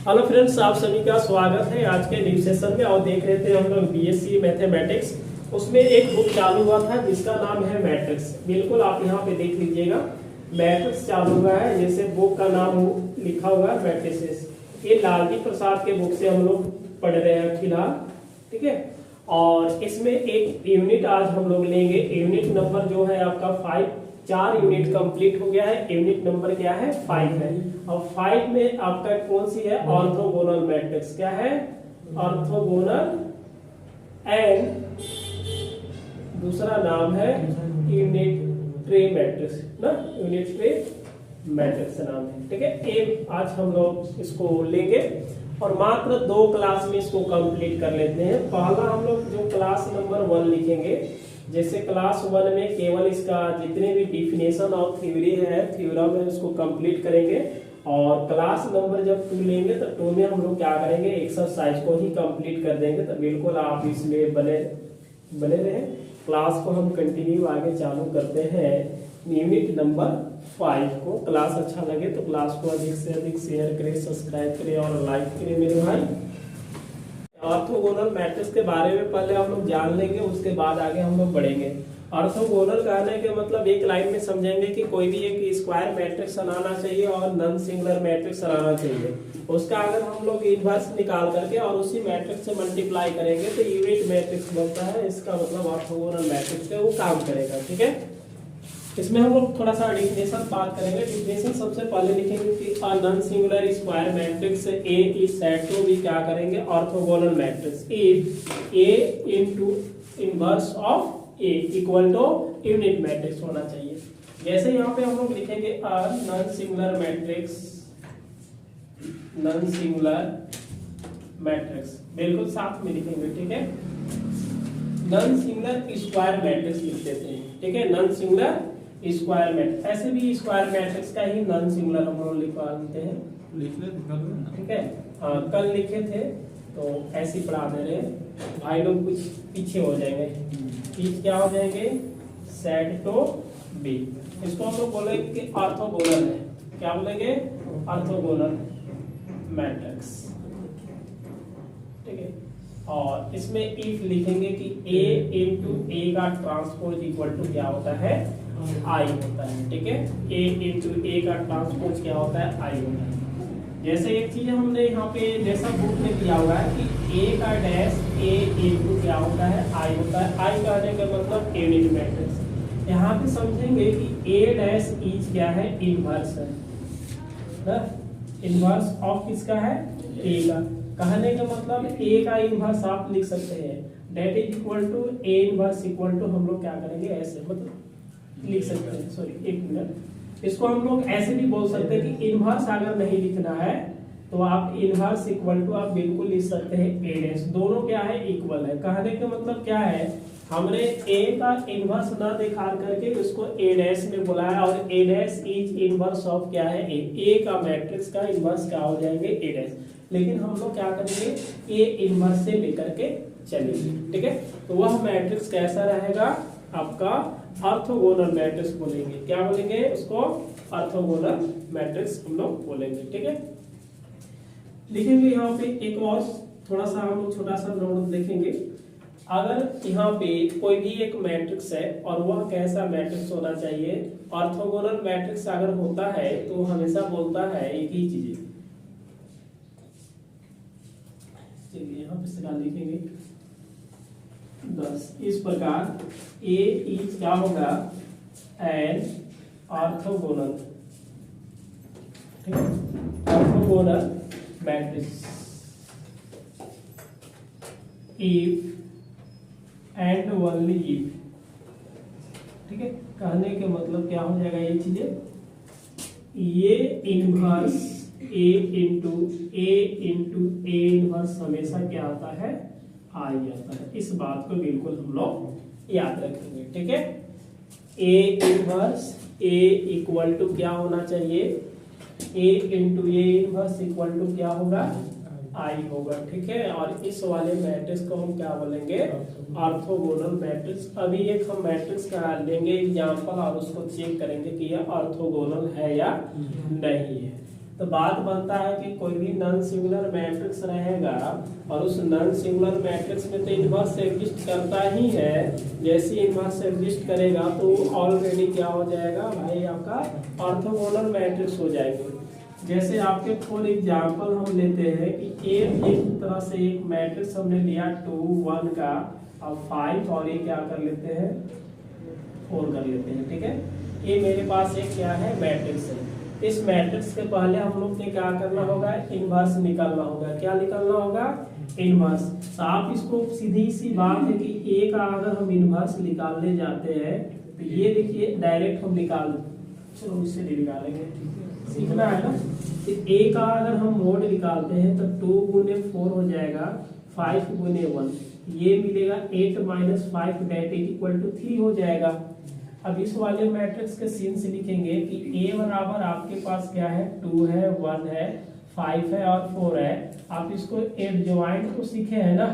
Hello friends, आप सभी का स्वागत है आज के न्यू सेशन में। और देख रहे थे हम लोग बीएससी मैथमेटिक्स, उसमें एक बुक चालू हुआ था जिसका नाम है मैट्रिक्स। बिल्कुल आप यहाँ पे देख लीजिएगा, मैट्रिक्स चालू हुआ है, जैसे बुक का नाम लिखा हुआ है मैट्रिसेस। ये लालजी प्रसाद के बुक से हम लोग पढ़ रहे हैं फिलहाल, ठीक है। और इसमें एक यूनिट आज हम लोग लेंगे। यूनिट नंबर जो है आपका 5, 4 यूनिट कंप्लीट हो गया है। यूनिट नंबर क्या है? 5 है। और 5 में आपका कौन सी है? Orthogonal matrix. क्या है? ऑर्थोगोनल। एंड दूसरा नाम है यूनिटरी मैट्रिक्स ना, यूनिटरी मैट्रिक्स नाम है, ठीक है। एक आज हम लोग इसको लेंगे और मात्र 2 क्लास में इसको कंप्लीट कर लेते हैं। पहला हम लोग जो क्लास नंबर 1 लिखेंगे, जैसे क्लास 1 में केवल इसका जितने भी डिफिनेशन और थ्योरी है, थ्योरम है, उसको कंप्लीट करेंगे। और क्लास नंबर जब 2 लेंगे तो 2 में हम लोग क्या करेंगे? एक्सरसाइज को ही कंप्लीट कर देंगे। तो बिल्कुल आप इसमें बने रहें। क्लास को हम कंटिन्यू आगे चालू करते हैं यूनिट नंबर 5 को। क्लास अच्छा लगे तो क्लास को अधिक से अधिक शेयर करें, सब्सक्राइब करें और लाइक करें मेरे भाई। ऑर्थोगोनल मैट्रिक्स के बारे में पहले हम लोग जान लेंगे, उसके बाद आगे हम लोग बढ़ेंगे। ऑर्थोगोनल कहने के मतलब एक लाइन में समझेंगे कि कोई भी एक स्क्वायर मैट्रिक्स बनाना चाहिए और नॉन सिंगुलर मैट्रिक्स बनाना चाहिए। उसका अगर हम लोग इनवर्स निकाल करके और उसी मैट्रिक्स से मल्टीप्लाई करेंगे तो यूनिट मैट्रिक्स बनता है। इसका मतलब ऑर्थोगोनल मैट्रिक्स है, वो काम करेगा, ठीक है। इसमें हम लोग थोड़ा सा डिफिनेशन बात करेंगे। डिफिनेशन सबसे पहले लिखेंगे कि a non singular square matrix A is said to be क्या करेंगे? Orthogonal matrix if A into inverse of A equal to unit matrix होना चाहिए। जैसे यहाँ पे हम लोग लिखेंगे a non singular matrix, non singular matrix बिल्कुल साथ में लिखेंगे, ठीक है। नॉन सिंगुलर स्क्वायर मैट्रिक्स लिख देते हैं, ठीक है। नॉन सिंगुलर स्क्वायर मैट्रिक्स, ऐसे भी स्क्वायर मैट्रिक्स का ही नॉन सिंगुलर हम लोग लिखवा देते हैं, लिख ले, ठीक है। हाँ, कल लिखे थे तो ऐसे ही पढ़ा दे रहे हैं भाई लोग, कुछ पीछे हो जाएंगे। पीछे क्या हो जाएंगे? Said to be. इसको हम लोग बोलेंगे कि ऑर्थोगोनल है। क्या बोलेंगे? ऑर्थोगोनल मैट्रिक्स, ठीक है। और इसमें इफ लिखेंगे कि a इंटू ए का ट्रांसपोज इक्वल टू क्या होता है? आई होता है, ठीक है। a इंटू ए का ट्रांसपोज क्या होता है? आई होता है। जैसे एक चीज हमने यहाँ पे जैसा बुक में दिया हुआ है कि a का डैश a इंटू क्या होता है? आई होता है। आई कहने का मतलब यूनिट मैट्रिक्स। यहाँ पे समझेंगे कि a डैश इज क्या है? इनवर्स है ना। इनवर्स ऑफ किसका है? a का। कहने का मतलब a का इनवर्स आप लिख सकते हैं, det is equal to a inverse equal to हम लोग क्या करेंगे? ऐसे मतलब लिख सकते हैं। सॉरी, एक मिनट। इसको हम लोग ऐसे भी बोल सकते हैं कि इनवर्स अगर नहीं लिखना है तो आप इनवर्स इक्वल टू आप बिल्कुल लिख सकते हैं a डैश। दोनों क्या है? इक्वल है। कहने का मतलब क्या है? हमने a का इनवर्स ना दिखा करके उसको a डैश में बुलाया और a dash is inverse of क्या है? a का मैट्रिक्स का इनवर्स क्या हो जाएंगे? a dash. लेकिन हम लोग क्या करेंगे? a इनवर्स से लेकर के चलेंगे, ठीक है। तो वह मैट्रिक्स कैसा रहेगा? आपका ऑर्थोगोनल मैट्रिक्स बोलेंगे। क्या बोलेंगे उसको? ऑर्थोगोनल मैट्रिक्स हम लोग बोलेंगे, ठीक है। लिखेंगे यहाँ पे एक और थोड़ा सा हम लोग छोटा सा नोट देखेंगे। अगर यहाँ पे कोई भी एक मैट्रिक्स है और वह कैसा मैट्रिक्स होना चाहिए? ऑर्थोगोनल मैट्रिक्स अगर होता है तो हमेशा बोलता है एक ही चीज। चलिए यहाँ पे सवाल लिखेंगे 10 इस प्रकार A इज क्या होगा? एन ऑर्थोगोनल, ठीक है। Orthogonal matrix if and only if, ठीक है। कहने के मतलब क्या हो जाएगा? ये चीजें, ये inverse a into A inverse हमेशा क्या आता है? आई आता है। इस बात को बिल्कुल हम लोग याद रखेंगे, ठीक है। a inverse a equal to क्या होना चाहिए? a into A inverse equal to क्या होगा? आई होगा, ठीक है। और इस वाले मैट्रिक्स को हम क्या बोलेंगे? Orthogonal matrix. अभी एक हम मैट्रिक्स का लेंगे एग्जांपल और उसको चेक करेंगे कि यह ऑर्थोगोनल है या नहीं है। तो बात बनता है कि कोई भी नॉन सिंगुलर मैट्रिक्स रहेगा और उस नॉन सिंगुलर मैट्रिक्स में तो इन्वर्स एग्जिस्ट करता ही है। जैसे इन्वर्स एग्जिस्ट करेगा तो ऑलरेडी क्या हो जाएगा भाई, आपका ऑर्थोगोनल मैट्रिक्स हो जाएगा। जैसे आपके फॉर एग्जांपल हम लेते हैं कि एक तरह से एक मैट्रिक्स हमने लिया 2 1 का, अब 5 और ये क्या कर लेते हैं 4 कर लेते हैं, ठीक है। ये मेरे पास एक क्या है मैट्रिक्स है। इस मैट्रिक्स के पहले हम लोग ने क्या करना होगा, इनवर्स निकालना होगा। क्या निकालना होगा, इनवर्स। तो आप इसको सीधी सी बात है कि ए का अगर हम इनवर्स निकालने जाते हैं तो ये देखिए डायरेक्ट हम निकाल, चलो इससे नहीं निकालेंगे, सीखना है ना। तो ए का अगर हम मोड निकालते हैं तो 2 गुने 4 हो जाएगा, 5 गुने 1 ये मिलेगा 8 minus 5 that is equal to 3 हो जाएगा। अब इस वाले मैट्रिक्स के सीन से लिखेंगे कि ए बराबर आपके पास क्या है, 2 है, 1 है, 5 है और 4 है। आप इसको एडजॉइंट को सीखे हैं ना,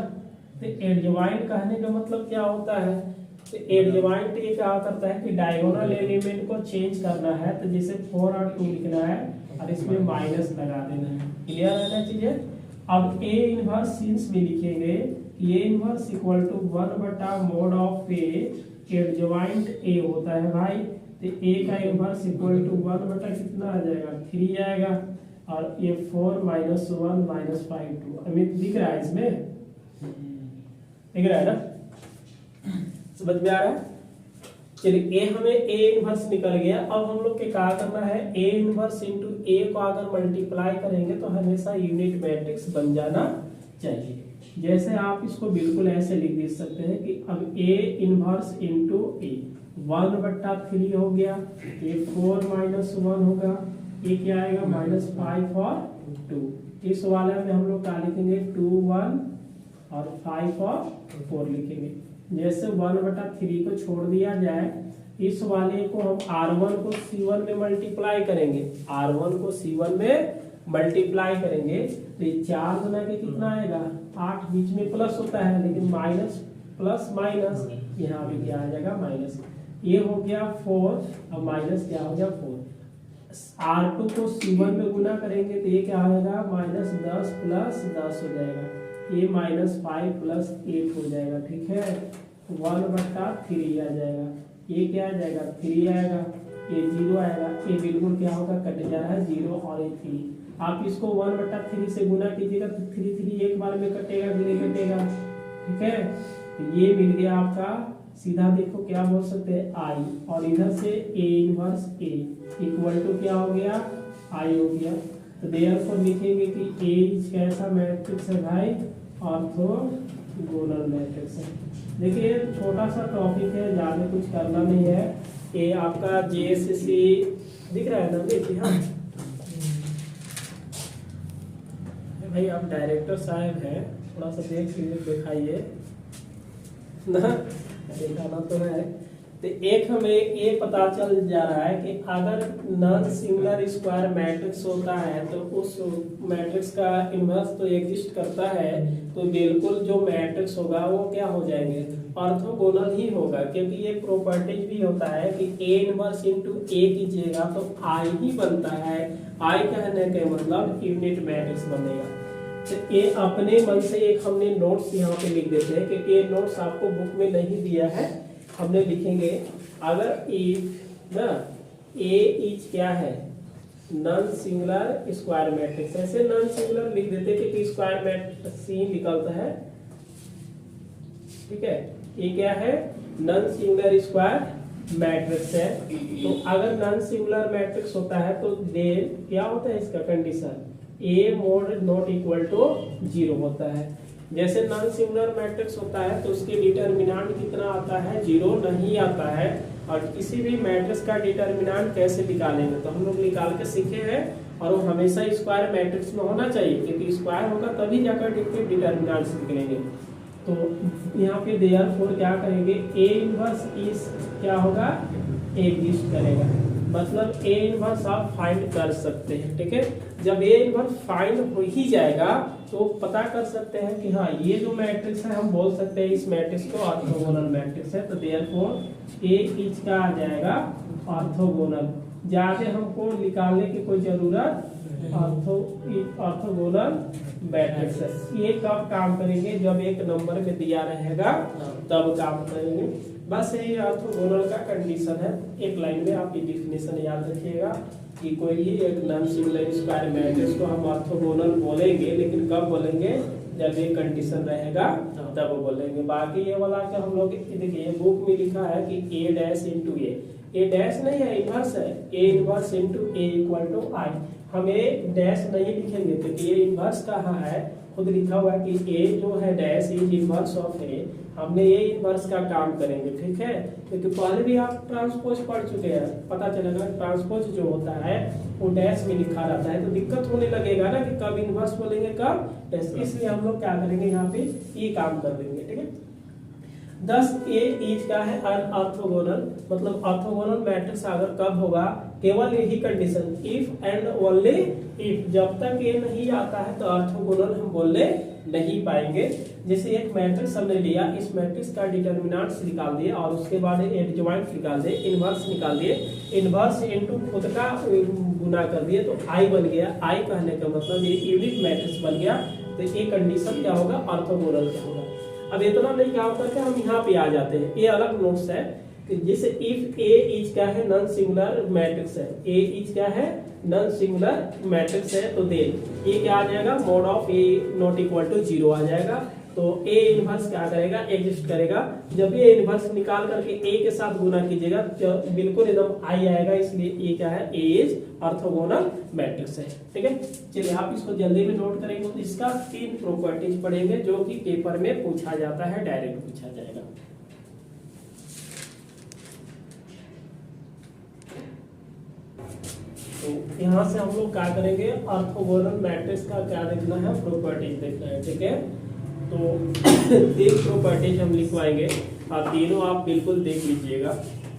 तो एडजॉइंट कहने का मतलब क्या होता है, तो एडजॉइंट ये क्या करता है कि डायगोनल एलिमेंट को चेंज करना है। तो जैसे 4 और 2 लिखना है और इसमें माइनस लगा देना है, क्लियर है ना चीजें। अब ए इनवर्स सीन्स में लिखेंगे ए इनवर्स इक्वल टू 1 बटा mode of A, adjoint A होता है भाई। तो ए का इनवर्स इक्वल टू 1 बटा कितना आ जाएगा, 3 आएगा, और ये 4 माइनस 1 माइनस 5 2 अमित दिख रहा है, इसमें दिख रहा है ना, समझ में आ रहा है। चलिए ए हमें ए इनवर्स निकल गया। अब हम लोग के क्या करना है, ए इनवर्स इनटू ए को अगर मल्टीप्लाई करेंगे तो हमेशा यूनिट मैट्रिक्स बन जाना चाहिए। जैसे आप इसको बिल्कुल ऐसे लिख दे सकते हैं कि अब ए इनवर्स इनटू ए 1 बट्टा 3 हो गया, ये 4 माइनस 1 होगा, ये क्या आएगा माइनस 5 और 2। इस वाले में हम लोग क्या लिखेंगे 2 1 और 5 और 4 लिखेंगे। जैसे 1 बटा 3 को छोड़ दिया जाए, इस वाले को हम R1 को C1 में मल्टीप्लाई करेंगे, R1 को C1 में मल्टीप्लाई करेंगे तो ये 4 गुना के कितना आएगा 8, बीच में प्लस होता है लेकिन माइनस प्लस माइनस यहाँ भी क्या आ जाएगा माइनस। ये हो गया 4 और माइनस क्या हो गया 4। R2 को C1 में गुना करेंगे तो ये क्या आएगा माइनस 10 प्लस 10 हो जाएगा, ये माइनस 5 प्लस 8 हो जाएगा, ठीक है। 1 बटा 3 आ जाएगा, ये क्या आ जाएगा 3 आएगा, ये 0 आएगा, ये बिल्कुल क्या होगा कट जा रहा है 0 और ये 3। आप इसको 1 बटा 3 से गुना कीजिएगा तो 3 3 एक बार में कटेगा, फिर कटेगा, ठीक है। तो ये मिल गया आपका, सीधा देखो क्या बोल सकते हैं आई, और इधर से A inverse A equal to क्या हो गया आई हो गया। तो देयरफॉर लिखेंगे कि ए कैसा मैट्रिक्स है भाई, ऑर्थोगोनल मैट्रिक्स है। देखिए छोटा सा टॉपिक है, ज़्यादा कुछ करना नहीं है। ये आपका जेएसएससी दिख रहा है ना, देखिए हाँ भाई आप डायरेक्टर साहब हैं, थोड़ा सा देख दिखाइए ना, दिखाना तो है। तो एक हमें ये पता चल जा रहा है कि अगर नॉन सिंगुलर स्क्वायर मैट्रिक्स होता है तो उस मैट्रिक्स का इनवर्स तो एग्जिस्ट करता है, तो बिल्कुल जो मैट्रिक्स होगा वो क्या हो जाएंगे ऑर्थोगोनल ही होगा, क्योंकि ये प्रॉपर्टीज भी होता है कि ए इनवर्स इनटू ए कीजिएगा तो आई ही बनता है। आई कहने के मतलब यूनिट मैट्रिक्स बनेगा। तो ये अपने मन से एक हमने नोट्स यहाँ पे लिख देते हैं, क्योंकि ये नोट्स आपको बुक में नहीं दिया है, हमने लिखेंगे अगर इफ ना ए इज क्या है नॉन सिंगुलर स्क्वायर मैट्रिक्स, ऐसे नॉन सिंगुलर लिख देते हैं क्योंकि स्क्वायर मैट्रिक्स सी निकलता है, ठीक है। ये क्या है नॉन सिंगुलर स्क्वायर मैट्रिक्स है। तो अगर नॉन सिंगुलर मैट्रिक्स होता है तो देन क्या होता है इसका condition A mod not equal to 0 होता है। जैसे नॉन सिंगुलर मैट्रिक्स होता है तो उसके डिटर्मिनेंट कितना आता है 0 नहीं आता है। और किसी भी मैट्रिक्स का डिटर्मिनेंट कैसे निकालेंगे तो हम लोग निकाल के सीखे हैं, और वो हमेशा स्क्वायर मैट्रिक्स में होना चाहिए क्योंकि स्क्वायर होगा तभी जाकर डिटर्मिनेंट्स निकलेंगे। तो यहाँ पे देयरफॉर क्या करेंगे ए इनवर्स इस क्या होगा एग्जिस्ट करेगा, मतलब ए इनवर्स आप फाइंड कर सकते हैं, ठीक है। जब ए इनवर्स फाइंड हो ही जाएगा तो पता कर सकते हैं कि हाँ ये जो मैट्रिक्स है हम बोल सकते हैं इस मैट्रिक्स को ऑर्थोगोनल मैट्रिक्स है। तो देयरफॉर ए इज का आ जाएगा ऑर्थोगोनल, ज्यादा हमको निकालने की कोई जरूरत ऑर्थोगोनल मैट्रिक्स है। ये कब काम करेंगे, जब एक नंबर में दिया रहेगा तब काम करेंगे। बस यही ऑर्थोगोनल का कंडीशन है। एक लाइन में आप ये डिफिनेशन याद रखिएगा कि कोई भी एक नॉन सिंगुलर स्क्वायर मैट्रिक्स को हम ऑर्थोगोनल बोलेंगे, लेकिन कब बोलेंगे, जब ये कंडीशन रहेगा तब बोलेंगे। बाकी ये वाला क्या हम लोग देखिए बुक में लिखा है कि A dash into A dash नहीं है, इनवर्स है। A inverse into A equal to I. हम ए डैश नहीं लिखेंगे क्योंकि ये इनवर्स कहाँ है, खुद लिखा हुआ है कि ए जो है डैश इज इनवर्स ऑफ ए। हमने ये इनवर्स का काम करेंगे, ठीक है, क्योंकि पहले भी आप ट्रांसपोज पढ़ चुके हैं, पता चलेगा ट्रांसपोज जो होता है वो डैश में लिखा रहता है, तो दिक्कत होने लगेगा ना कि कब इनवर्स बोलेंगे कब डैश। इसलिए हम लोग क्या करेंगे, यहाँ पे ये काम कर देंगे, ठीक है। 10 ए इज का है ऑर्थोगोनल, मतलब ऑर्थोगोनल मैट्रिक्स अगर कब होगा, केवल यही condition if and only if, जब तक ये नहीं आता है तो ऑर्थोगोनल हम बोलने नहीं पाएंगे। जैसे एक मैट्रिक्स हमने लिया, इस मैट्रिक्स का डिटर्मिनेंट्स निकाल दिए और उसके बाद एडजॉइंट निकाल दिए, इनवर्स निकाल दिए, इनवर्स इनटू खुद का गुना कर दिए तो आई बन गया। आई कहने का मतलब ये यूनिट मैट्रिक्स बन गया, तो ये कंडीशन क्या होगा, ऑर्थोगोनल क्या होगा। अब इतना नहीं काम करके हम यहाँ पे आ जाते हैं, ये अलग नोट्स है कि जैसे इफ ए इज क्या है, नॉन सिंगुलर मैट्रिक्स है, ए इज क्या है, नॉन सिंगुलर मैट्रिक्स है, तो देन ये क्या आ जाएगा, mod of A not equal to 0 आ जाएगा। तो ए इनवर्स क्या करेगा, एग्जिस्ट करेगा। जब ये इनवर्स निकाल करके ए के साथ गुना कीजिएगा तो बिल्कुल एकदम आई आएगा, इसलिए ये क्या है, ए इज ऑर्थोगोनल मैट्रिक्स है, ठीक है। चलिए आप इसको जल्दी में नोट करेंगे, तो इसका 3 प्रॉपर्टीज पढ़ेंगे जो कि पेपर में पूछा जाता है, डायरेक्ट पूछा जाएगा। तो यहाँ से हम लोग क्या करेंगे, ऑर्थोगोनल मैट्रिक्स का क्या देखना है, प्रॉपर्टीज देखना है, ठीक है। तो 3 प्रॉपर्टीज हम लिखवाएंगे और तीनों आप बिल्कुल देख लीजिएगा।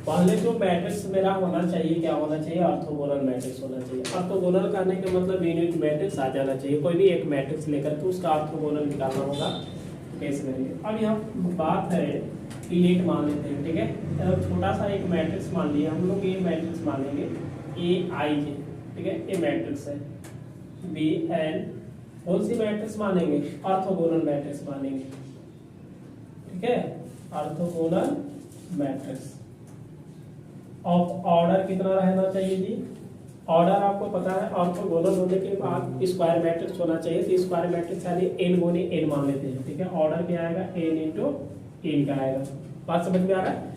पहले जो मैट्रिक्स मेरा होना चाहिए, क्या होना चाहिए, ऑर्थोगोनल मैट्रिक्स होना चाहिए। ऑर्थोगोनल करने का मतलब यूनिट मैट्रिक्स आ जाना चाहिए, कोई भी एक मैट्रिक्स लेकर के उसका ऑर्थोगोनल निकालना होगा, कैसे करेंगे। अब यहाँ बात है यूनिट मान लेते हैं, ठीक है। छोटा सा एक मैट्रिक्स मान लिया हम लोग, ये मैट्रिक्स मानेंगे ए आई जे, ठीक है, ये मैट्रिक्स है। बी एन कौन सी मैट्रिक्स मानेंगे, ऑर्थोगोनल मैट्रिक्स मानेंगे, ठीक है, ऑर्थोगोनल मैट्रिक्स। ऑफ ऑर्डर कितना रहना चाहिए जी, ऑर्डर आपको पता है, ऑर्थोगोनल होने के बाद स्क्वायर मैट्रिक्स होना चाहिए, तो स्क्वायर मैट्रिक्स यानी एन गुने एन मान लेते हैं, ठीक है। ऑर्डर क्या आएगा, एन इंटू एन का आएगा, बात समझ में आ रहा है।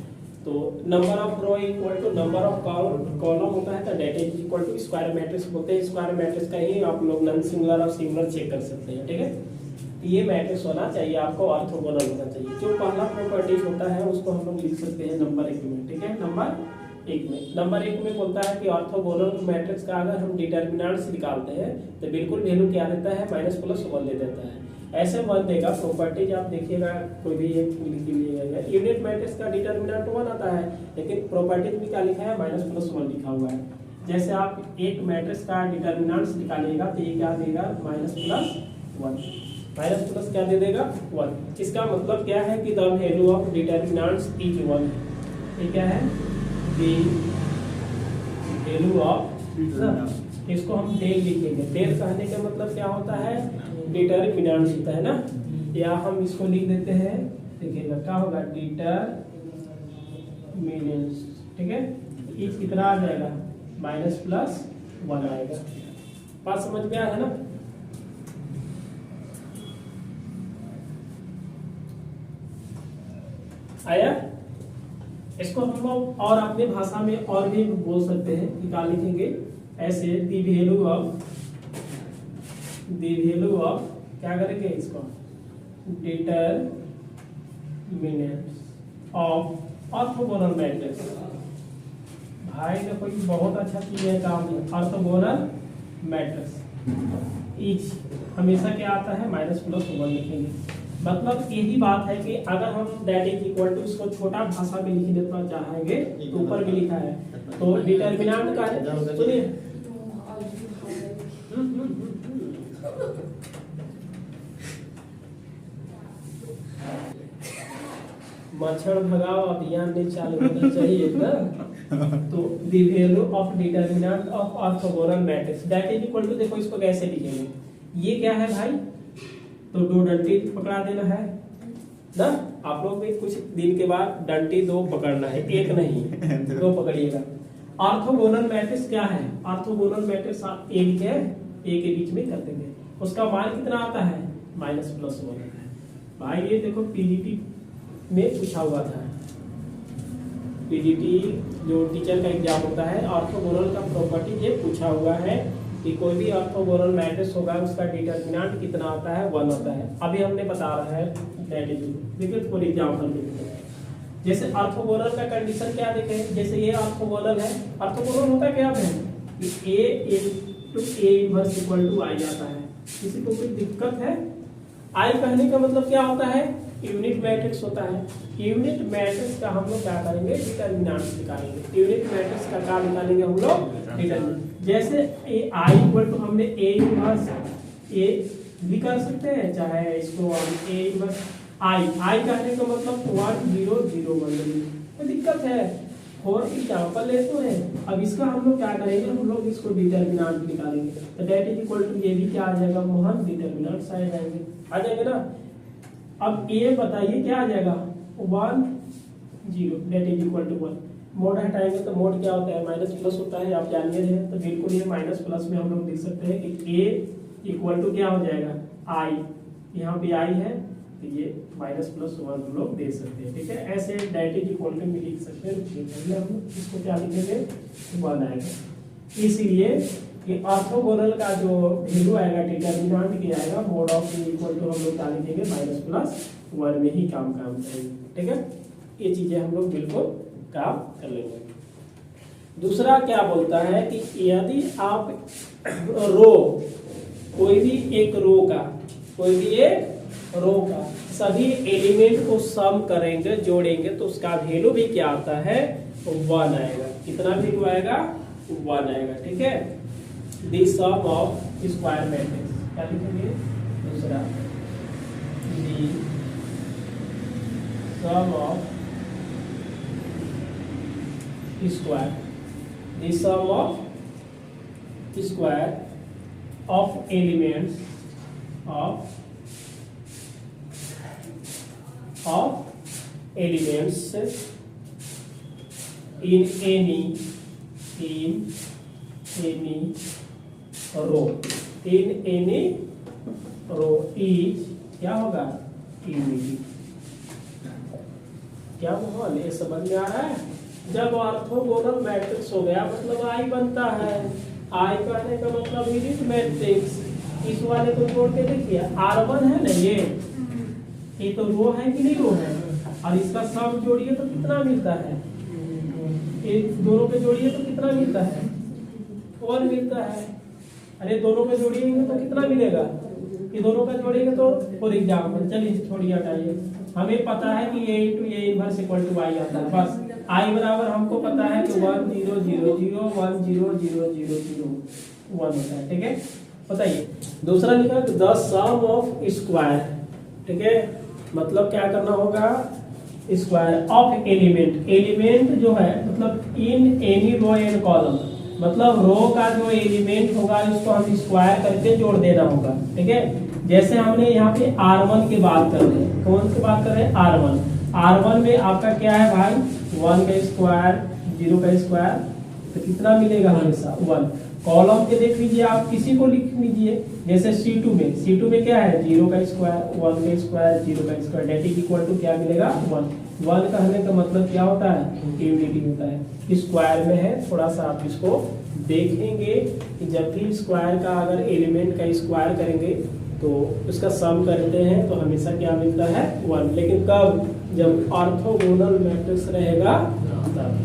तो number of row equal to number of column होता है, तो data is equal to square matrix बोलते हैं। स्क्वायर मैट्रिक्स का ही आप लोग नॉन सिंगुलर और सिंगुलर चेक कर सकते हैं, ठीक है। ये मैट्रिक्स होना चाहिए आपको, ऑर्थोगोनल होना चाहिए। जो पहला प्रॉपर्टीज होता है उसको हम लोग लिख सकते हैं नंबर 1 में, ठीक है। नंबर 1 में बोलता है कि ऑर्थोगोनल मैट्रिक्स का अगर हम डिटर्मिनेंट्स निकालते हैं तो बिल्कुल वैल्यू क्या देता है, -+1 दे देता है। ऐसे 1 देगा। प्रॉपर्टीज आप देखिएगा, कोई भी एक लिख लीजिएगा, यूनिट मैट्रिक्स का डिटर्मिनेंट 1 आता है, लेकिन प्रॉपर्टीज में क्या लिखा है, -+1 लिखा हुआ है। जैसे आप एक मैट्रिक्स का डिटर्मिनेंट्स निकालिएगा तो ये क्या देगा, -+1, माइनस क्या दे देगा, 1। इसका मतलब क्या है कि the value of determinants is 1। ये क्या है, द वैल्यू ऑफ, इसको हम डेल लिखेंगे। डेल कहने का मतलब क्या होता है, डिटर्मिनेंट्स होता है ना, या हम इसको लिख देते हैं, देखिएगा क्या होगा, डिटर्मिनेंट्स, ठीक है। ये कितना आ जाएगा, -+1 आएगा। बात समझ में आया ना। आया। इसको हम लोग और अपनी भाषा में और भी बोल सकते हैं कि क्या लिखेंगे, ऐसे द वैल्यू ऑफ क्या करेंगे, इसको डिटरमिनेंट्स ऑफ ऑर्थोगोनल मैट्रिक्स। भाई देखो ये बहुत अच्छा चीज है काम, ऑर्थोगोनल मैट्रिक्स इच हमेशा क्या आता है, -+1 लिखेंगे। मतलब यही बात है कि अगर हम दैट इज इक्वल टू इसको छोटा भाषा में लिख देना चाहेंगे तो ऊपर भी लिखा है, तो डिटर्मिनेंट का है, सुनिए मच्छर भगाओ अभियान नहीं चालू होना चाहिए ना। तो the value of determinant of orthogonal matrix that is equal to, देखो इसको कैसे लिखेंगे, ये क्या है भाई, तो दो डंडी पकड़ा देना है ना। आप लोग भी कुछ दिन के बाद डंडी दो पकड़ना है, एक नहीं दो पकड़िएगा। ऑर्थोगोनल मैट्रिक्स क्या है, ऑर्थोगोनल मैट्रिक्स ए के बीच में कर देंगे, उसका मान कितना आता है -+1 भाई। ये देखो पीजीटी में पूछा हुआ था, पीजीटी जो टीचर का एग्जाम होता है, ऑर्थोगोनल का प्रॉपर्टी ये पूछा हुआ है कि कोई भी ऑर्थोगोनल मैट्रिक्स होगा उसका डिटरमिनेंट कितना आता है, 1 होता है। अभी हमने बता रहा है दैट इज, देखिए फॉर एग्जांपल देखते हैं, जैसे ऑर्थोगोनल का कंडीशन क्या देखे, जैसे ये ऑर्थोगोनल है, ऑर्थोगोनल होता क्या है कि a into a inverse equal to i आता है। किसी को कोई दिक्कत है, i कहने का मतलब क्या होता है, यूनिट मैट्रिक्स होता है। यूनिट मैट्रिक्स का हम लोग क्या करेंगे, डिटरमिनेंट निकालेंगे। यूनिट मैट्रिक्स का क्या निकालेंगे हम लोग, डिटरमिनेंट। जैसे i इक्वल टू हमने a इनवर्स a भी कर सकते हैं, चाहे इसको हम a इनवर्स i कहने का मतलब 1 0 0 1, तो दिक्कत है। और एग्जांपल लेते हैं, अब इसका हम लोग क्या करेंगे, हम लोग इसको डिटरमिनेंट निकालेंगे, तो दैट इज इक्वल टू ये भी क्या आ जाएगा मोहन, डिटरमिनेंट आ जाएंगे ना। अब ये बताइए क्या आ जाएगा, 1 0 that is equal to 1। Mod हटाएंगे तो मोड क्या होता है, माइनस होता है, आप जानिए रहे, तो बिल्कुल ये माइनस में हम लोग देख सकते हैं कि a इक्वल टू क्या हो जाएगा i, यहाँ पे i है तो ये -+1 हम लोग दे सकते हैं, ठीक है। ऐसे दैट इज इक्वल टू में लिख सकते हैं, पहले हम लोग इसको क्या लिखेंगे, 1 आएगा। इसलिए कि ऑर्थोगोनल का जो वैल्यू आएगा डिटरमिनेंट की आएगा मोड ऑफ इक्वल टू हम लोग क्या लिखेंगे, -+1 में ही काम करेंगे, ठीक है। ये चीजें हम लोग बिल्कुल काम कर लेंगे। दूसरा क्या बोलता है कि यदि आप रो, कोई भी एक रो का सभी एलिमेंट को सम करेंगे, जोड़ेंगे, तो उसका वैल्यू भी क्या आता है, 1 आएगा। कितना वैल्यू आएगा, 1 आएगा, ठीक है। The sum of square matrix क्या लिखेंगे, दूसरा the sum of square, the sum of square of elements in any row is क्या होगा, यूनिटी। क्या मोहन ये समझ में आ रहा है। जब ऑर्थोगोनल मैट्रिक्स हो गया मतलब i बनता है, i कहने का मतलब यूनिट मैट्रिक्स। इस वाले को जोड़ के देखिए, R1 है ना, ये तो रो है कि नहीं रो है, और इसका सम जोड़िए तो कितना मिलता है, एक दोनों पे जोड़िए तो कितना मिलता है, 1 मिलता है। अरे दोनों पे जोड़िएंगे तो कितना मिलेगा, ये दोनों का जोड़ेंगे तो फॉर एग्जाम्पल, चलिए छोड़िए हटाइए, हमें पता है कि a into a inverse equal to i आता है, बस i बराबर हमको पता है कि 1 0 0 0 1 0 0 0 0 1 होता है, ठीक है। बताइए दूसरा लिखा द सम ऑफ स्क्वायर, ठीक है, मतलब क्या करना होगा, स्क्वायर ऑफ एलिमेंट जो है मतलब in any row and column, मतलब रो का जो एलिमेंट होगा इसको हम स्क्वायर करके जोड़ देना होगा, ठीक है। जैसे हमने यहाँ पे R1 की बात कर रहे हैं, कौन सी बात कर रहे हैं, R1 में आपका क्या है भाई, 1 का स्क्वायर 0 का स्क्वायर, तो कितना मिलेगा हमेशा 1। कॉलम के देख लीजिए, आप किसी को लिख लीजिए, जैसे C2 में क्या है, 0 का स्क्वायर 1 का स्क्वायर 0 का square that is equal to क्या मिलेगा 1 कहने का मतलब क्या होता है, यूनिटी होता है। स्क्वायर में है, थोड़ा सा आप इसको देखेंगे कि जब भी स्क्वायर का अगर एलिमेंट का स्क्वायर करेंगे तो उसका सम करते हैं तो हमेशा क्या मिलता है 1, लेकिन कब, जब ऑर्थोगोनल मैट्रिक्स रहेगा तब।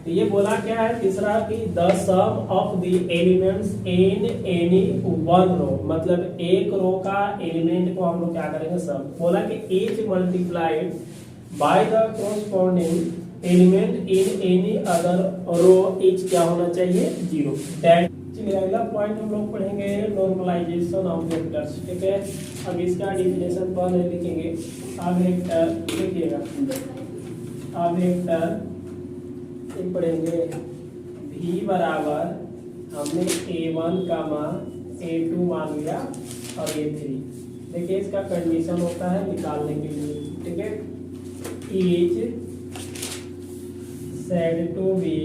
तो ये बोला क्या है तीसरा कि the sum of the elements in any one row, मतलब एक रो का एलिमेंट को हम लोग क्या करेंगे सम। बोला कि is multiplied by the corresponding element in any other row is क्या होना चाहिए, 0। चलिए अगला पॉइंट हम लोग पढ़ेंगे नॉर्मलाइजेशन ऑफ वेक्टर्स। ठीक है, अब इसका डेफिनेशन पहले लिखेंगे। अब वेक्टर लिखिएगा, अब वेक्टर पढ़ेंगे v बराबर हमने a1 का मान a2 मान लिया और a3। देखिए इसका कंडीशन होता है निकालने के लिए। ठीक है, इज सेड टू बी,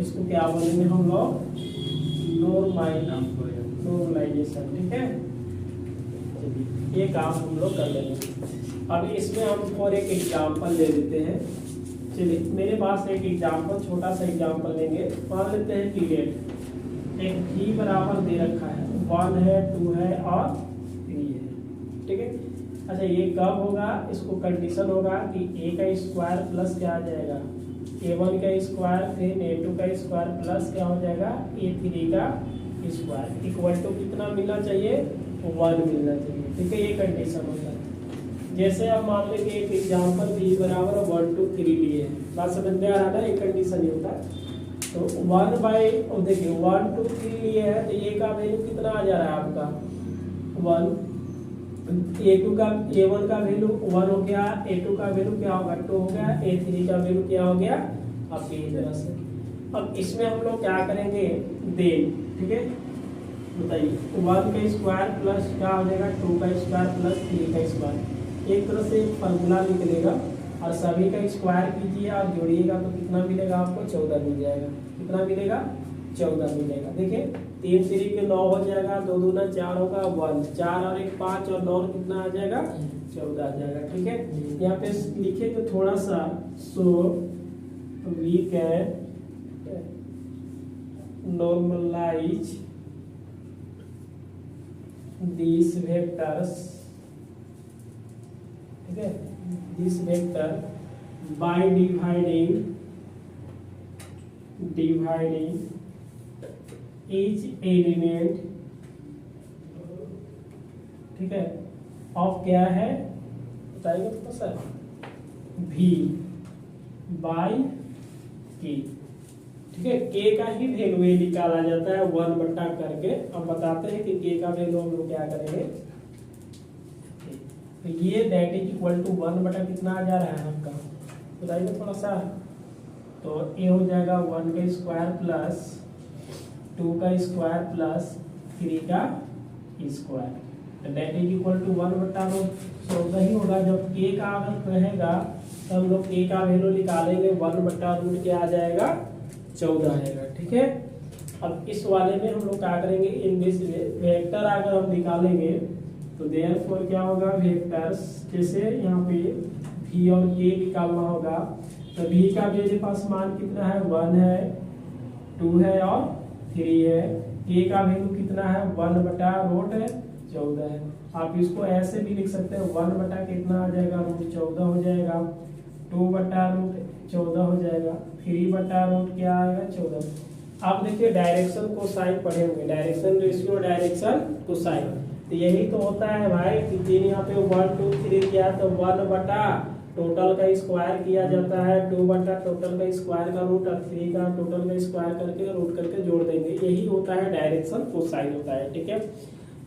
इसको क्या बोलेंगे हम लोग, नॉर्मलाइजेशन। ठीक है, ये काम हम लोग कर लेंगे। अब इसमें हम और एक एग्जांपल ले लेते हैं। चलिए मेरे पास एक एग्जांपल, छोटा सा एग्जांपल लेंगे। मान लेते हैं पीरियड एक v बराबर दे रखा है, 1 है, 2 है और 3 है। ठीक है, अच्छा ये कब होगा, इसको कंडीशन होगा कि a का स्क्वायर प्लस क्या आ जाएगा, a1 का स्क्वायर, फिर a2 का स्क्वायर प्लस क्या हो जाएगा, a3 का स्क्वायर इक्वल टू कितना मिलना चाहिए, 1 मिलना चाहिए। ठीक है, ये कंडीशन होता है। जैसे आप मान लेंगे एक एग्जांपल v बराबर 1 2 3 लिए, बात समझ में आ रहा है, एक कंडीशन ही होता है। तो 1 बाई, देखिए 1 2 3 लिए है तो ये का वैल्यू कितना आ जा रहा है आपका 1, a2 का a1 का वैल्यू 1 हो गया, a2 का वैल्यू क्या होगा 2 हो गया, a3 का वैल्यू क्या हो गया, अब इस तरह से। अब इसमें हम लोग क्या करेंगे, देन। ठीक है, बताइए 1 का स्क्वायर प्लस क्या हो जाएगा, 2 का स्क्वायर प्लस 3 का स्क्वायर। एक तरह से फॉर्मूला लिख लेगा और सभी का स्क्वायर कीजिए और जोड़िएगा तो कितना मिलेगा आपको, 14 मिल जाएगा। कितना मिलेगा, 14 मिलेगा। देखिए 3 3 के 9 हो जाएगा, 2 दूना 4 होगा, 1 4 और 1 5 और 9 कितना आ जाएगा, 14 आ जाएगा। ठीक है, यहाँ पे लिखे तो थोड़ा सा, so we can normalise these vectors, ठीक है, this vector by dividing each element, ठीक है, ऑफ क्या है बताइएगा तो सर, v बाई k। ठीक है, k का ही वैल्यू ये निकाला जाता है 1 बट्टा करके। अब बताते हैं कि k का वैल्यू हम लोग क्या करेंगे। तो ये दैट इज इक्वल टू 1 बटा कितना आ जा रहा है आपका, बताइए थोड़ा सा। तो ये हो जाएगा 1 का स्क्वायर प्लस 2 का स्क्वायर प्लस 3 का स्क्वायर। तो दैट इज इक्वल टू 1 बटा 14 ही होगा। जब k का अगर रहेगा तो हम लोग k का वैल्यू निकालेंगे, 1 बटा रूट क्या आ जाएगा, 14 आएगा। ठीक है, अब इस वाले में हम लोग क्या करेंगे, इन दिस वेक्टर अगर हम निकालेंगे तो देयरफॉर क्या होगा, वेक्टर्स जैसे यहाँ पे v और k निकालना होगा। तो v का मेरे पास मान कितना है, 1 है, 2 है और 3 है। k का वैल्यू कितना है, 1 बटा रूट 14 है। आप इसको ऐसे भी लिख सकते हैं, 1 बटा कितना आ जाएगा, रूट 14 हो जाएगा, 2 बटा रूट 14 हो जाएगा, 3 बटा रूट क्या आएगा, 14। आप देखिए डायरेक्शन को साइन पढ़े होंगे, डायरेक्शन रेशियो, डायरेक्शन को साइन। तो यही तो होता है भाई कि तीन यहाँ पे 1 2 3 किया तो 1 बटा टोटल का स्क्वायर किया जाता है, 2 बटा टोटल का स्क्वायर का रूट और 3 का टोटल का स्क्वायर करके रूट करके जोड़ देंगे। यही होता है डायरेक्शन को साइन होता है। ठीक है,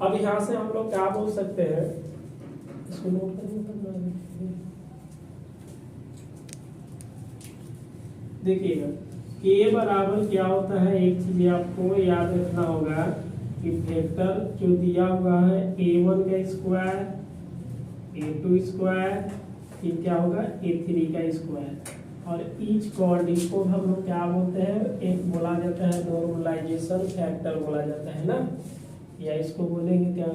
अब यहाँ से हम लोग क्या बोल सकते हैं, इसको नोट करेंगे। देखिएगा k बराबर क्या होता है, एक चीज आपको याद रखना होगा कि वेक्टर जो दिया हुआ है a1 का स्क्वायर, a2 स्क्वायर, फिर क्या होगा a3 का स्क्वायर, और ईच कोऑर्डिनेट को हम लोग क्या बोलते हैं, एक बोला जाता है नॉर्मलाइजेशन फैक्टर बोला जाता है ना, या इसको बोलेंगे क्या,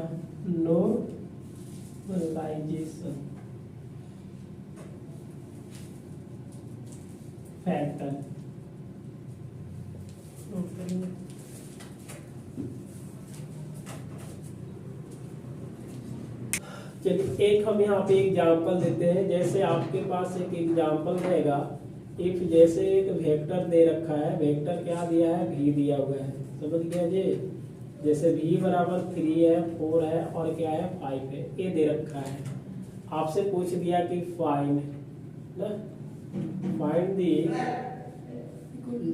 नॉर्मलाइजेशन फैक्टर। चलिए एक हम यहाँ पे एग्जांपल देते हैं। जैसे आपके पास एक एग्जांपल रहेगा, एक जैसे एक वेक्टर दे रखा है, वेक्टर क्या दिया है, v दिया हुआ है, समझ गया जी। जैसे v बराबर 3 है, 4 है और क्या है 5 है, ये दे रखा है। आपसे पूछ दिया कि फाइंड ना फाइंड दी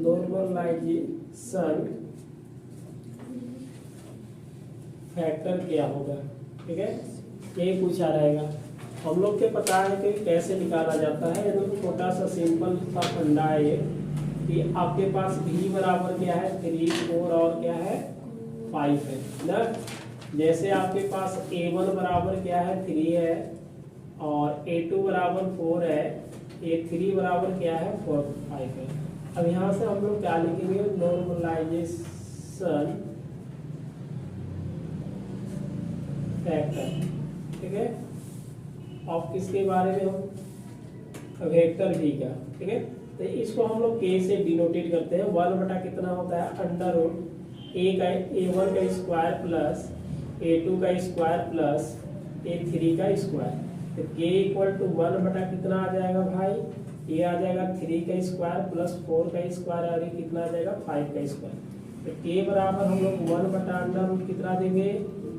नॉर्मलाइजेशन फैक्टर क्या होगा। ठीक है, यही पूछा रहेगा। हम लोग के पता है कि कैसे निकाला जाता है। ये तो छोटा सा सिंपल सा फंडा है ये कि आपके पास v बराबर क्या है 3, 4 और क्या है 5 है ना। जैसे आपके पास a1 बराबर क्या है 3 है और a2 बराबर 4 है, a3 बराबर क्या है 4, 5 है। अब यहाँ से हम लोग क्या लिखेंगे, नॉर्मलाइजेशन फैक्टर। ठीक है, अब किसके बारे में, हम वेक्टर v का। ठीक है, तो इसको हम लोग k से डिनोटेट करते हैं। 1 बटा कितना होता है अंडर रूट a1 का स्क्वायर प्लस a2 का स्क्वायर प्लस a3 का स्क्वायर। तो k इक्वल टू 1 बटा कितना आ जाएगा भाई, ये आ जाएगा 3 का स्क्वायर प्लस 4 का स्क्वायर और ये कितना आ जाएगा 5 का स्क्वायर। तो k बराबर हम लोग 1 बटा अंडर रूट कितना देंगे,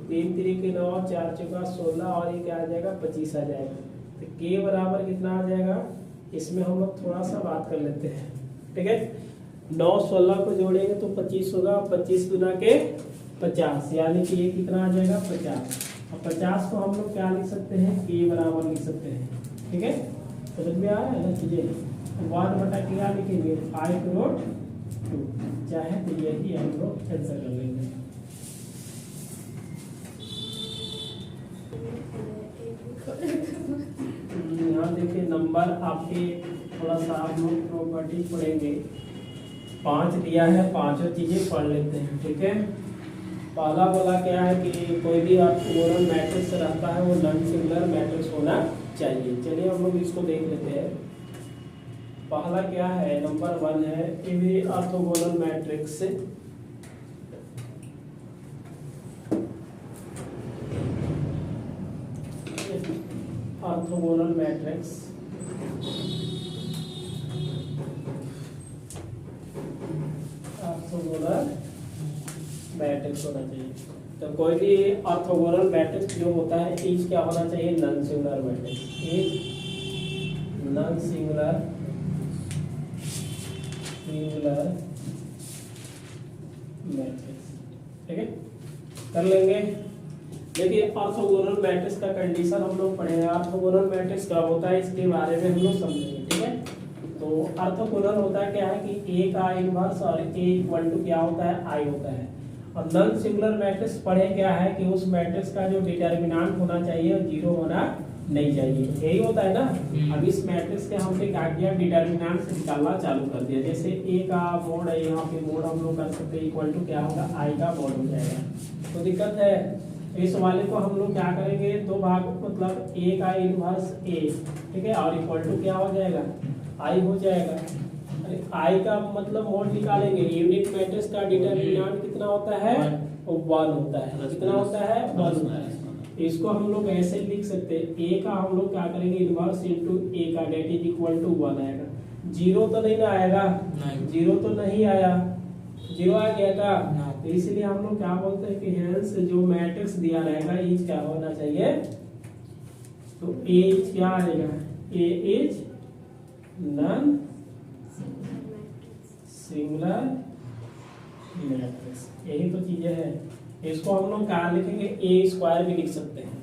3 3 के 9, 4 चौका 16 और ये क्या आ जाएगा 25 आ जाएगा। तो k बराबर कितना आ जाएगा, इसमें हम लोग थोड़ा सा बात कर लेते हैं। ठीक है, 9 16 को जोड़ेंगे तो 25 होगा, 25 गुना के 50 यानी कि ये कितना आ जाएगा 50। और 50 को हम लोग क्या लिख सकते हैं, k बराबर लिख सकते हैं। ठीक है, समझ में आया ना चीजें। 1 बटा क्या लिखेंगे 5 रूट 2, चाहे तो यही हम लोग आंसर कर लेंगे। यहाँ देखिए नंबर आपके थोड़ा सा आप लोग प्रॉपर्टी पढ़ेंगे। 5 दिया है, 5 चीजें पढ़ लेते हैं। ठीक है, पहला बोला क्या है कि कोई भी ऑर्थोगोनल मैट्रिक्स रहता है वो नॉन सिंगुलर मैट्रिक्स होना चाहिए। चलिए हम लोग इसको देख लेते हैं। पहला क्या है, नंबर 1 है every orthogonal matrix orthogonal matrix orthogonal matrix होना चाहिए। तो कोई भी ऑर्थोगोनल मैट्रिक्स जो होता है इज क्या होना चाहिए, non singular matrix, is non singular matrix. ठीक है, कर लेंगे। देखिए ऑर्थोगोनल मैट्रिक्स का कंडीशन हम लोग पढ़े हैं। ऑर्थोगोनल मैट्रिक्स क्या होता है इसके बारे में हम लोग समझेंगे। ठीक है, तो ऑर्थोगोनल होता है क्या है कि a का इनवर्स और a इक्वल टू क्या होता है i होता है। और नॉन सिंगुलर मैट्रिक्स पढ़े क्या है कि उस मैट्रिक्स का जो डिटर्मिनेंट होना चाहिए वो 0 होना नहीं चाहिए, यही होता है ना। अब इस मैट्रिक्स के हमने क्या किया, डिटर्मिनेंट से निकालना चालू कर दिया। जैसे a का मोड है, यहाँ पे मोड हम लोग कर सकते हैं इक्वल टू क्या होगा i का मोड हो जाएगा। तो दिक्कत है, इस वाले को हम लोग क्या करेंगे, दो भाग मतलब a का इनवर्स a, ठीक है, और इक्वल टू क्या हो जाएगा i हो जाएगा। अरे i का मतलब मोड निकालेंगे, यूनिट मैट्रिक्स का डिटरमिनेंट कितना होता है 1 होता है। कितना होता है 1 होता है। इसको हम लोग ऐसे लिख सकते हैं, a का हम लोग क्या करेंगे इनवर्स इनटू a का डेट इज इक्वल टू 1 आएगा। 0 तो नहीं ना आएगा, 0 तो नहीं आया, 0 आ गया का, तो इसलिए हम लोग क्या बोलते हैं कि हेंस जो मैट्रिक्स दिया रहेगा इज क्या होना चाहिए, तो a इज क्या आएगा, a is non singular matrix. यही तो चीजें हैं। इसको हम लोग क्या लिखेंगे, a स्क्वायर भी लिख सकते हैं,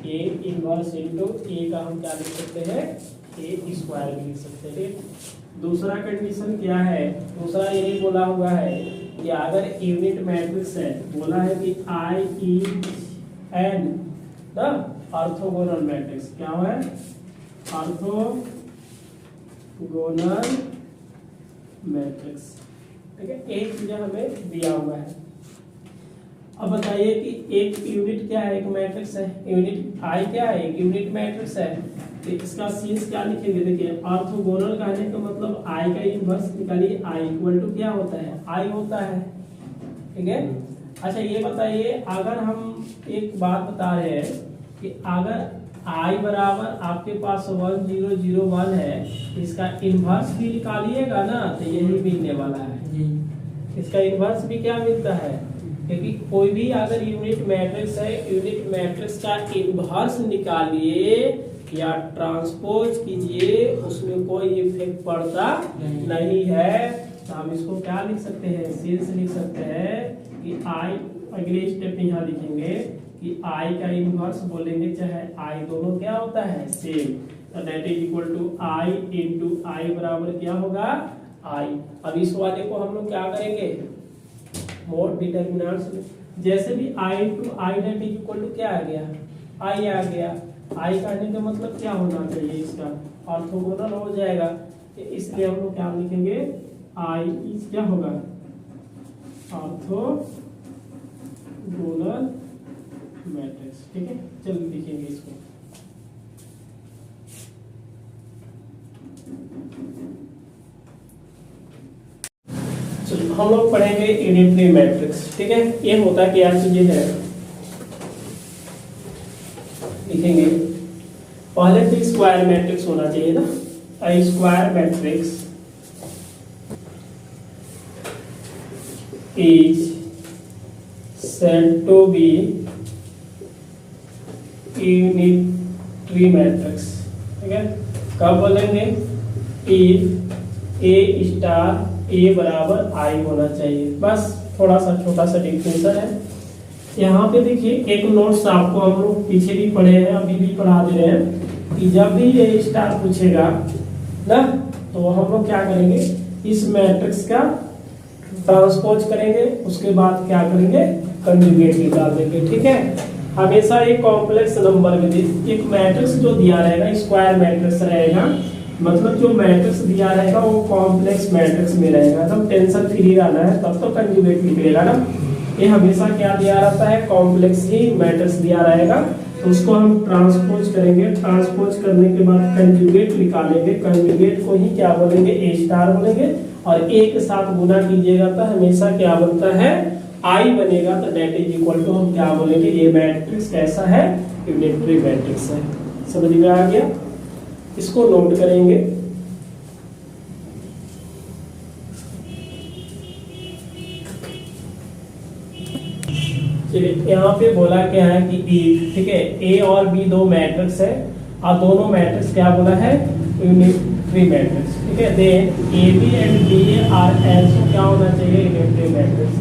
a इनवर्स इनटू a का हम क्या लिख सकते हैं, a स्क्वायर भी लिख सकते हैं। ठीक, दूसरा कंडीशन क्या है, दूसरा यही बोला हुआ है कि अगर यूनिट मैट्रिक्स है, बोला है कि I is an the orthogonal matrix, क्या है ऑर्थोगोनल मैट्रिक्स। ठीक है, एक चीज हमें दिया हुआ है। अब बताइए कि एक यूनिट क्या है, एक मैट्रिक्स है, यूनिट I क्या है, एक यूनिट मैट्रिक्स है, तो इसका सीन्स क्या लिखेंगे, देखिए ऑर्थोगोनल कहने का मतलब I का इनवर्स निकालिए, I इक्वल टू क्या होता है, I होता है। ठीक है, अच्छा ये बताइए, अगर हम एक बात बता रहे हैं कि अगर I बराबर आपके पास 1 0 0 1 है, इसका इनवर्स भी निकालिएगा ना, तो यही मिलने वाला है। इसका इनवर्स भी क्या मिलता है, क्योंकि कोई भी अगर यूनिट मैट्रिक्स है, यूनिट मैट्रिक्स का इनवर्स निकालिए या ट्रांसपोज कीजिए, उसमें कोई इफेक्ट पड़ता नहीं है। तो हम इसको क्या लिख सकते हैं, सिंस लिख सकते हैं कि आई, अगले स्टेप में यहाँ लिखेंगे कि आई का इनवर्स बोलेंगे चाहे आई, दोनों क्या होता है सेम। तो that is equal to I into I बराबर क्या होगा आई। अब इस वाले को हम लोग क्या करेंगे, मोड डिटर्मिनेंट्स में जैसे भी I into I that is equal to क्या आ गया, आई आ गया। आई का आने का मतलब क्या होना चाहिए, इसका ऑर्थोगोनल हो जाएगा। इसलिए हम लोग क्या लिखेंगे, आई इज क्या होगा ऑर्थोगोनल मैट्रिक्स। ठीक है, चलिए लिखेंगे इसको। चलो हम लोग पढ़ेंगे यूनिटरी मैट्रिक्स। ठीक है, ये होता क्या चीजें है, लिखेंगे पहले तो स्क्वायर मैट्रिक्स होना चाहिए ना। A square matrix is said to be unitary matrix. ठीक है, कब बोलेंगे, इफ ए स्टार ए बराबर आई होना चाहिए। बस थोड़ा सा छोटा सा डिफरेंस है यहाँ पे। देखिए एक नोट्स आपको हम लोग पीछे भी पढ़े हैं, अभी भी पढ़ा दे रहे हैं कि जब भी ये स्टार पूछेगा ना, तो हम लोग क्या करेंगे, इस मैट्रिक्स का ट्रांसपोज करेंगे, उसके बाद क्या करेंगे, कंजुगेट निकाल देंगे। ठीक है, हमेशा एक कॉम्प्लेक्स नंबर में एक मैट्रिक्स जो दिया रहेगा स्क्वायर मैट्रिक्स रहेगा, मतलब जो मैट्रिक्स दिया रहेगा वो कॉम्प्लेक्स मैट्रिक्स में रहेगा। तब टेंशन फ्री रहना है, तब तो कंजुगेट निकलेगा ना। ये हमेशा क्या दिया रहता है, कॉम्प्लेक्स ही मैट्रिक्स दिया रहेगा, तो उसको हम ट्रांसपोज करेंगे। ट्रांसपोज करने के बाद कंजुगेट निकालेंगे, कंजुगेट को ही क्या बोलेंगे, ए स्टार बोलेंगे, और ए के साथ गुना कीजिएगा तो हमेशा क्या बनता है, आई बनेगा। तो दैट इज इक्वल टू हम क्या बोलेंगे, ये मैट्रिक्स कैसा है, यूनिटरी मैट्रिक्स है। समझ में आ गया, इसको नोट करेंगे। यहाँ पे बोला क्या है कि ई, ठीक है, ए और बी दो मैट्रिक्स है, और दोनों मैट्रिक्स क्या बोला है, यूनिटरी मैट्रिक्स। ठीक है, then A B and B are also क्या होना चाहिए, यूनिटरी मैट्रिक्स।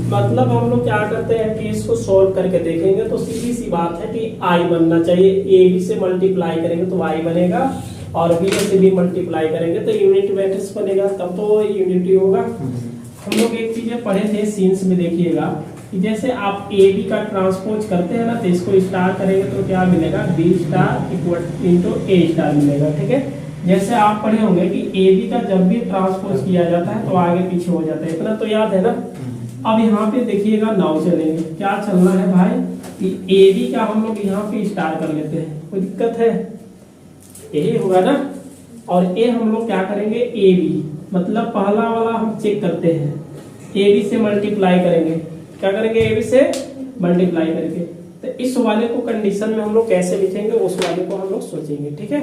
मतलब हम लोग क्या करते हैं कि इसको सोल्व करके देखेंगे तो सीधी सी बात है कि आई बनना चाहिए। ए बी से मल्टीप्लाई करेंगे तो आई बनेगा, और बी से भी मल्टीप्लाई करेंगे तो यूनिट मैट्रिक्स बनेगा, तब तो यूनिटी होगा। हम लोग एक चीज पढ़े थे सीन्स में, देखिएगा कि जैसे आप ए बी का ट्रांसपोज करते हैं ना, तो इसको स्टार करेंगे तो क्या मिलेगा, बी स्टार इक्वल इंटू ए स्टार मिलेगा। ठीक है, जैसे आप पढ़े होंगे कि ए बी का जब भी ट्रांसपोज किया जाता है तो आगे पीछे हो जाता है, इतना तो याद है ना। अब यहाँ पे देखिएगा नाव चलेंगे, क्या चलना है भाई कि ए बी का हम लोग यहाँ पे स्टार कर लेते हैं, कोई दिक्कत है, यही होगा ना। और ए हम लोग क्या करेंगे, ए बी मतलब पहला वाला हम चेक करते हैं, ए बी से मल्टीप्लाई करेंगे, क्या करेंगे, ए बी से मल्टीप्लाई करके। तो इस वाले को कंडीशन में हम लोग कैसे लिखेंगे, उस वाले को हम लोग सोचेंगे। ठीक है,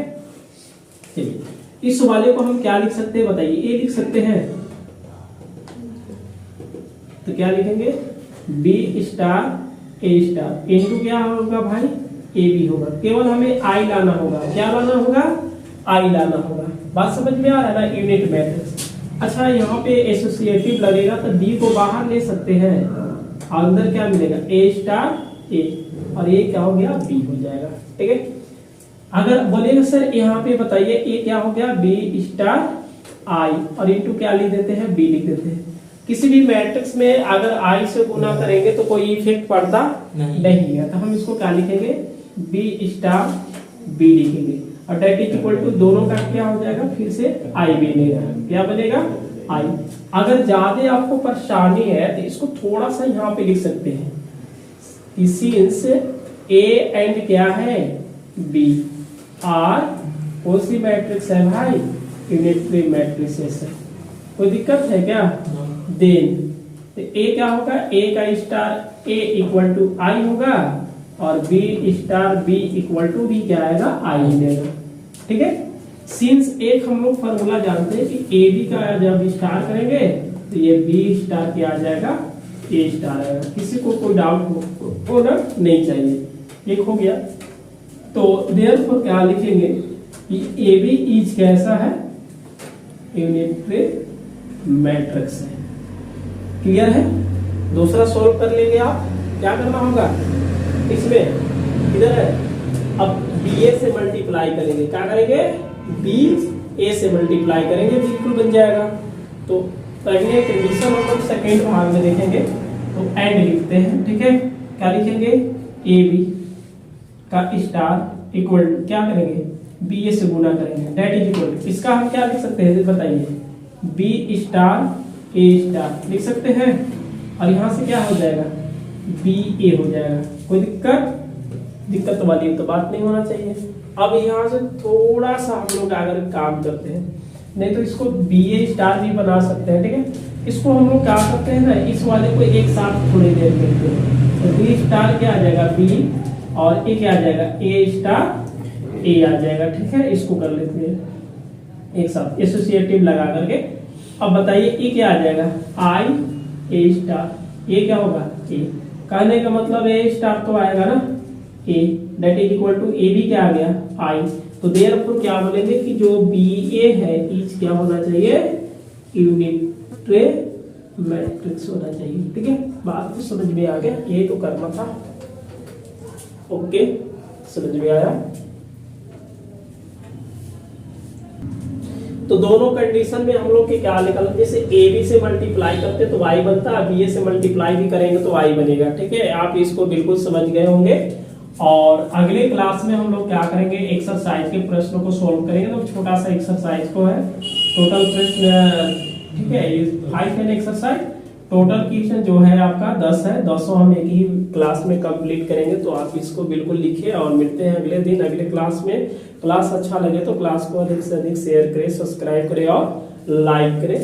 चलिए इस वाले को हम क्या लिख सकते हैं बताइए, ए लिख सकते हैं, तो क्या लिखेंगे, बी स्टार ए स्टार इंटू क्या होगा भाई, ए बी होगा। केवल हमें आई लाना होगा, क्या लाना होगा, आई लाना होगा। बात समझ में आ रहा है ना, यूनिट मैट्रिक्स। अच्छा यहाँ पे एसोसिएटिव लगेगा तो बी को बाहर ले सकते हैं, और अंदर क्या मिलेगा, ए स्टार ए, और ये क्या हो गया, बी हो जाएगा। ठीक है, अगर बोलेगा सर यहाँ पे बताइए ए क्या हो गया, बी स्टार आई, और इंटू क्या लिख देते हैं, बी लिख देते हैं। किसी भी मैट्रिक्स में अगर आई से गुना करेंगे तो कोई इफेक्ट पड़ता नहीं है, तो हम इसको क्या लिखेंगे, बी स्टार बी लिखेंगे, और दैट इज इक्वल टू दोनों का क्या हो जाएगा, फिर से आई बनेगा, क्या बनेगा, आई। अगर ज्यादा आपको परेशानी है तो इसको थोड़ा सा यहाँ पे लिख सकते हैं, सिंस ए एंड क्या है, बी आर कौन सी मैट्रिक्स है भाई, यूनिटरी मैट्रिक्स है, कोई दिक्कत है क्या। देन तो ए क्या होगा, ए का star A equal to I होगा, और B star B equal to भी क्या आएगा, आई मिलेगा। ठीक है, सिंस एक हम लोग फॉर्मूला जानते हैं कि ए बी का जब स्टार करेंगे तो ये बी स्टार क्या आ जाएगा, ए स्टार आएगा। किसी को कोई डाउट होना नहीं चाहिए। एक हो गया। तो देयरफॉर क्या लिखेंगे कि ए बी इज कैसा है, यूनिटरी मैट्रिक्स है। क्लियर है? दूसरा सॉल्व कर लेंगे आप। क्या करना होगा इसमें, इधर है, अब बी ए से मल्टीप्लाई करेंगे। क्या करेंगे, बी ए से मल्टीप्लाई करेंगे, बिल्कुल बन जाएगा। तो पहले कंडीशन हम लोग सेकेंड भाग में देखेंगे, तो एंड लिखते हैं। ठीक है, क्या लिखेंगे, ए बी का स्टार इक्वल क्या करेंगे, बी ए से गुना करेंगे, दैट इज इक्वल, इसका हम क्या लिख सकते हैं बताइए, बी स्टार ए स्टार लिख सकते हैं, और यहां से क्या हो जाएगा, बी ए हो जाएगा। कोई दिक्कत वाली तो बात नहीं होना चाहिए। अब यहाँ से थोड़ा सा हम लोग अगर काम करते हैं, नहीं तो इसको बी ए स्टार भी बना सकते हैं। ठीक है, इसको हम लोग क्या करते हैं ना, इस वाले को एक साथ थोड़ी देर करते हैं, तो बी स्टार क्या आ जाएगा, बी, और ए क्या आ जाएगा, ए स्टार ए आ जाएगा। ठीक है, इसको कर लेते हैं एक साथ एसोसिएटिव लगा करके। अब बताइए ए क्या आ जाएगा, आई ए स्टार, ए क्या होगा, ए, कहने का मतलब ए स्टार तो आएगा ना, A, that is equal to A B क्या आ गया, आई। तो देयरफॉर क्या बोलेंगे कि जो बी ए है इज क्या होना चाहिए, यूनिटरी मैट्रिक्स होना चाहिए। ठीक है, बात तो समझ में आ गया, ये तो करना था। ओके, समझ में आया। तो दोनों कंडीशन में हम लोग के क्या निकल, जैसे ए बी से मल्टीप्लाई करते तो y बनता है, बी ए से मल्टीप्लाई भी करेंगे तो y बनेगा। ठीक है, आप इसको बिल्कुल समझ गए होंगे। और अगले क्लास में हम लोग क्या करेंगे, एक्सरसाइज के प्रश्नों को सॉल्व करेंगे। तो छोटा सा एक्सरसाइज को है, टोटल प्रश्न, ठीक है, 5 एन एक्सरसाइज, टोटल क्वेश्चन जो है आपका 10 है, 10 हम एक ही क्लास में कंप्लीट करेंगे। तो आप इसको बिल्कुल लिखिए और मिलते हैं अगले दिन अगले क्लास में। क्लास अच्छा लगे तो क्लास को अधिक से अधिक शेयर करें, सब्सक्राइब करें और लाइक करें।